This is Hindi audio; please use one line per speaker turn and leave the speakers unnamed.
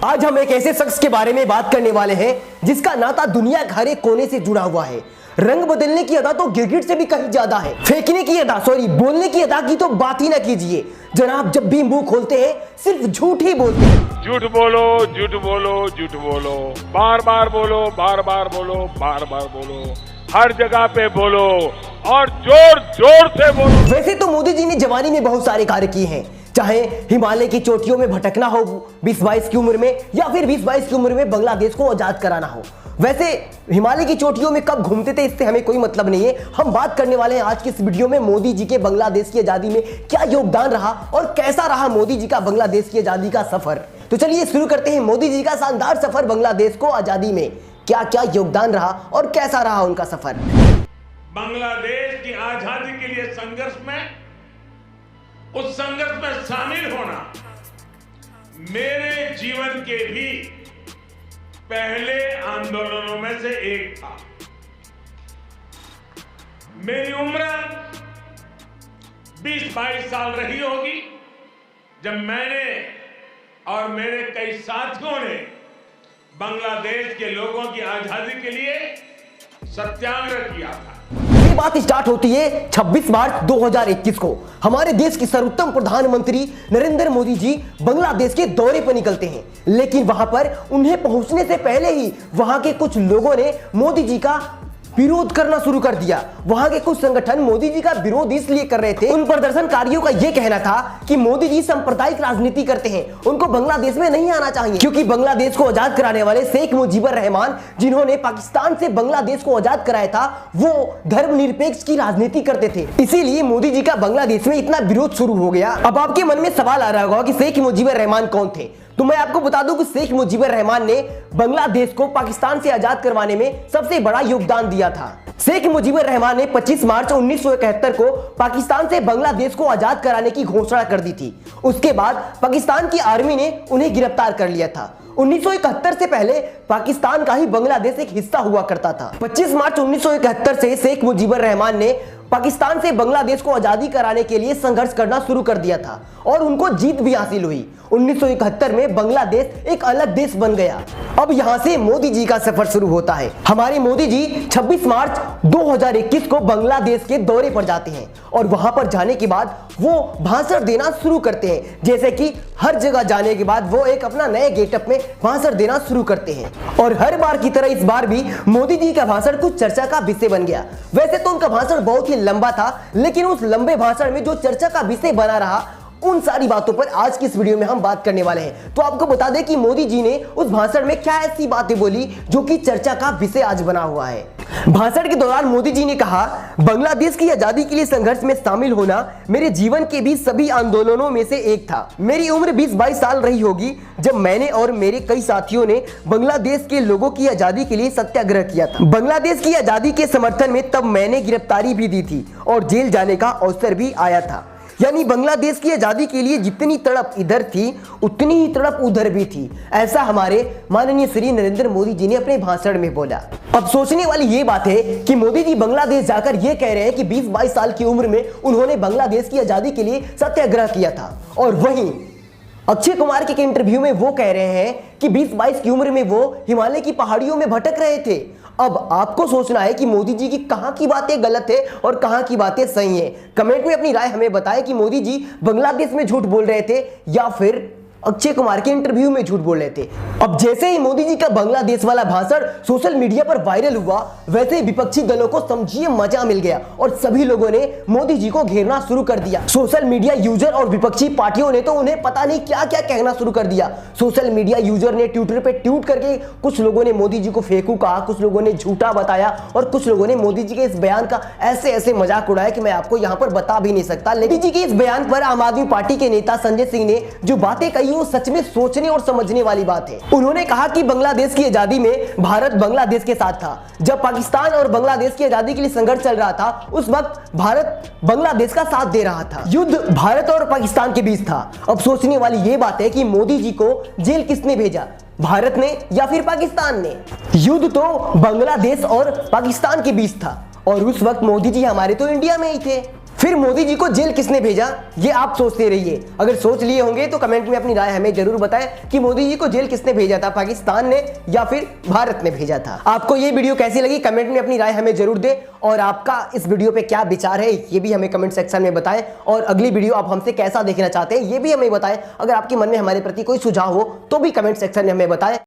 आज हम एक ऐसे शख्स के बारे में बात करने वाले हैं जिसका नाता दुनिया के हर एक कोने से जुड़ा हुआ है। रंग बदलने की अदा तो गिरगिट से भी कहीं ज्यादा है। फेंकने की अदा बोलने की अदा की तो बात ही ना कीजिए जनाब। जब भी मुंह खोलते हैं सिर्फ झूठ ही बोलते हैं।
झूठ बोलो, झूठ बोलो, झूठ बोलो, बार बार बोलो, बार बार बोलो, बार बार बोलो, हर जगह पे बोलो और जोर जोर से बोलो।
वैसे तो मोदी जी ने जवानी में बहुत सारे कार्य किए हैं, चाहे हिमालय की चोटियों में भटकना हो 20-22 की उम्र में, या फिर 20-22 की उम्र में बांग्लादेश को आजाद कराना हो। वैसे हिमालय की चोटियों में कब घूमते थे इससे हमें कोई मतलब नहीं है। हम बात करने वाले हैं आज की इस वीडियो में मोदी जी के बांग्लादेश की आजादी में क्या योगदान रहा और कैसा रहा मोदी जी का बांग्लादेश की आजादी का सफर। तो चलिए शुरू करते हैं मोदी जी का शानदार सफर बांग्लादेश को आजादी में। क्या क्या योगदान रहा और कैसा रहा उनका सफर।
बांग्लादेश की आजादी के लिए संघर्ष में, उस संघर्ष में शामिल होना मेरे जीवन के भी पहले आंदोलनों में से एक था। मेरी उम्र 20-22 साल रही होगी जब मैंने और मेरे कई साथियों ने बांग्लादेश के लोगों की आजादी के लिए सत्याग्रह किया था।
ये बात स्टार्ट होती है 26 मार्च 2021 को। हमारे देश के सर्वोत्तम प्रधानमंत्री नरेंद्र मोदी जी बांग्लादेश के दौरे पर निकलते हैं, लेकिन वहां पर उन्हें पहुंचने से पहले ही वहां के कुछ लोगों ने मोदी जी का विरोध करना शुरू कर दिया। वहां के कुछ संगठन मोदी जी का विरोध इसलिए कर रहे थे, उन प्रदर्शनकारियों का यह कहना था कि मोदी जी सांप्रदायिक राजनीति करते हैं, उनको बांग्लादेश में नहीं आना चाहिए, क्योंकि बांग्लादेश को आजाद कराने वाले शेख मुजीबुर रहमान जिन्होंने पाकिस्तान से बांग्लादेश को आजाद कराया था, वो धर्मनिरपेक्ष की राजनीति करते थे। इसीलिए मोदी जी का बांग्लादेश में इतना विरोध शुरू हो गया। अब आपके मन में सवाल आ रहा होगा कि शेख मुजीबुर रहमान कौन थे। तो मैं आपको बता दूं कि शेख मुजीबुर रहमान ने बांग्लादेश को पाकिस्तान से आजाद करवाने में सबसे बड़ा योगदान दिया था। शेख मुजीबुर रहमान ने 25 मार्च 1971 को पाकिस्तान से बांग्लादेश को आजाद कराने की घोषणा कर दी थी। उसके बाद पाकिस्तान की आर्मी ने उन्हें गिरफ्तार कर लिया था। 1971 से पहले पाकिस्तान का ही बांग्लादेश एक हिस्सा हुआ करता था। 25 मार्च 1971 से शेख मुजीबुर रहमान ने पाकिस्तान से बांग्लादेश को आजादी कराने के लिए संघर्ष करना शुरू कर दिया था और उनको जीत भी हासिल हुई। 1971 में बांग्लादेश एक अलग देश बन गया। अब यहां से मोदी जी का सफर शुरू होता है। हमारे मोदी जी 26 मार्च 2021 को बांग्लादेश के दौरे पर जाते हैं और वहां पर जाने के बाद वो भाषण देना शुरू करते हैं। जैसे कि हर जगह जाने के बाद वो एक अपना नए गेटअप में भाषण देना शुरू करते हैं और हर बार की तरह इस बार भी मोदी जी का भाषण कुछ चर्चा का विषय बन गया। वैसे तो उनका भाषण बहुत ही लंबा था, लेकिन उस लंबे भाषण में जो चर्चा का विषय बना रहा, उन सारी बातों पर आज की इस वीडियो में हम बात करने वाले हैं। तो आपको बता दें कि मोदी जी ने उस भाषण में क्या ऐसी बातें बोली जो कि चर्चा का विषय आज बना हुआ है। भाषण के दौरान मोदी जी ने कहा, बांग्लादेश की आजादी के लिए संघर्ष में शामिल होना मेरे जीवन के भी सभी आंदोलनों में से एक था। मेरी उम्र 20-22 साल रही होगी जब मैंने और मेरे कई साथियों ने बांग्लादेश के लोगों की आजादी के लिए सत्याग्रह किया था। बांग्लादेश की आजादी के समर्थन में तब मैंने गिरफ्तारी भी दी थी और जेल जाने का अवसर भी आया था। यानी बांग्लादेश की आजादी के लिए जितनी तड़प इधर थी उतनी ही तड़प उधर भी थी। ऐसा हमारे माननीय श्री नरेंद्र मोदी जी ने अपने भाषण में बोला। अब सोचने वाली ये बात है कि मोदी जी बांग्लादेश जाकर ये कह रहे हैं कि 20-22 साल की उम्र में उन्होंने बांग्लादेश की आजादी के लिए सत्याग्रह किया था, और वहीं अक्षय कुमार के इंटरव्यू में वो कह रहे हैं कि 20-22 की उम्र में वो हिमालय की पहाड़ियों में भटक रहे थे। अब आपको सोचना है कि मोदी जी की कहां की बातें गलत है और कहां की बातें सही है। कमेंट में अपनी राय हमें बताएं कि मोदी जी बांग्लादेश में झूठ बोल रहे थे या फिर अक्षय कुमार के इंटरव्यू में झूठ बोल रहे थे। अब जैसे ही मोदी जी का बांग्लादेश वाला भाषण सोशल मीडिया पर वायरल हुआ, वैसे ही विपक्षी दलों को समझिए मजा मिल गया और सभी लोगों ने मोदी जी को घेरना शुरू कर दिया। सोशल मीडिया यूजर और विपक्षी पार्टियों ने तो उन्हें पता नहीं क्या क्या कहना शुरू कर दिया। सोशल मीडिया यूजर ने ट्विटर पे ट्वीट करके कुछ लोगों ने मोदी जी को फेंकू कहा, कुछ लोगों ने झूठा बताया और कुछ लोगों ने मोदी जी के इस बयान का ऐसे ऐसे मजाक उड़ाया कि मैं आपको यहाँ पर बता भी नहीं सकता। मोदी जी के इस बयान पर आम आदमी पार्टी के नेता संजय सिंह ने जो बातें कही वो सच में सोचने और समझने वाली बात है। उन्होंने कहा कि बांग्लादेश की आजादी में भारत बांग्लादेश के साथ था। जब पाकिस्तान और बांग्लादेश की आजादी के लिए संघर्ष चल रहा था, उस वक्त भारत बांग्लादेश का साथ दे रहा था। युद्ध भारत और पाकिस्तान के बीच था। अब सोचने वाली यह बात है कि मोदी जी को जेल किसने भेजा, भारत ने या फिर पाकिस्तान ने? युद्ध तो बांग्लादेश और पाकिस्तान के बीच था और उस वक्त मोदी जी हमारे तो इंडिया में ही थे। फिर मोदी जी को जेल किसने भेजा, ये आप सोचते रहिए। अगर सोच लिए होंगे तो कमेंट में अपनी राय हमें जरूर बताएं कि मोदी जी को जेल किसने भेजा था, पाकिस्तान ने या फिर भारत ने भेजा था। आपको ये वीडियो कैसी लगी कमेंट में अपनी राय हमें जरूर दें, और आपका इस वीडियो पे क्या विचार है ये भी हमें कमेंट सेक्शन में बताएं, और अगली वीडियो आप हमसे कैसा देखना चाहते हैं ये भी हमें बताएं। अगर आपके मन में हमारे प्रति कोई सुझाव हो तो भी कमेंट सेक्शन में हमें बताएं।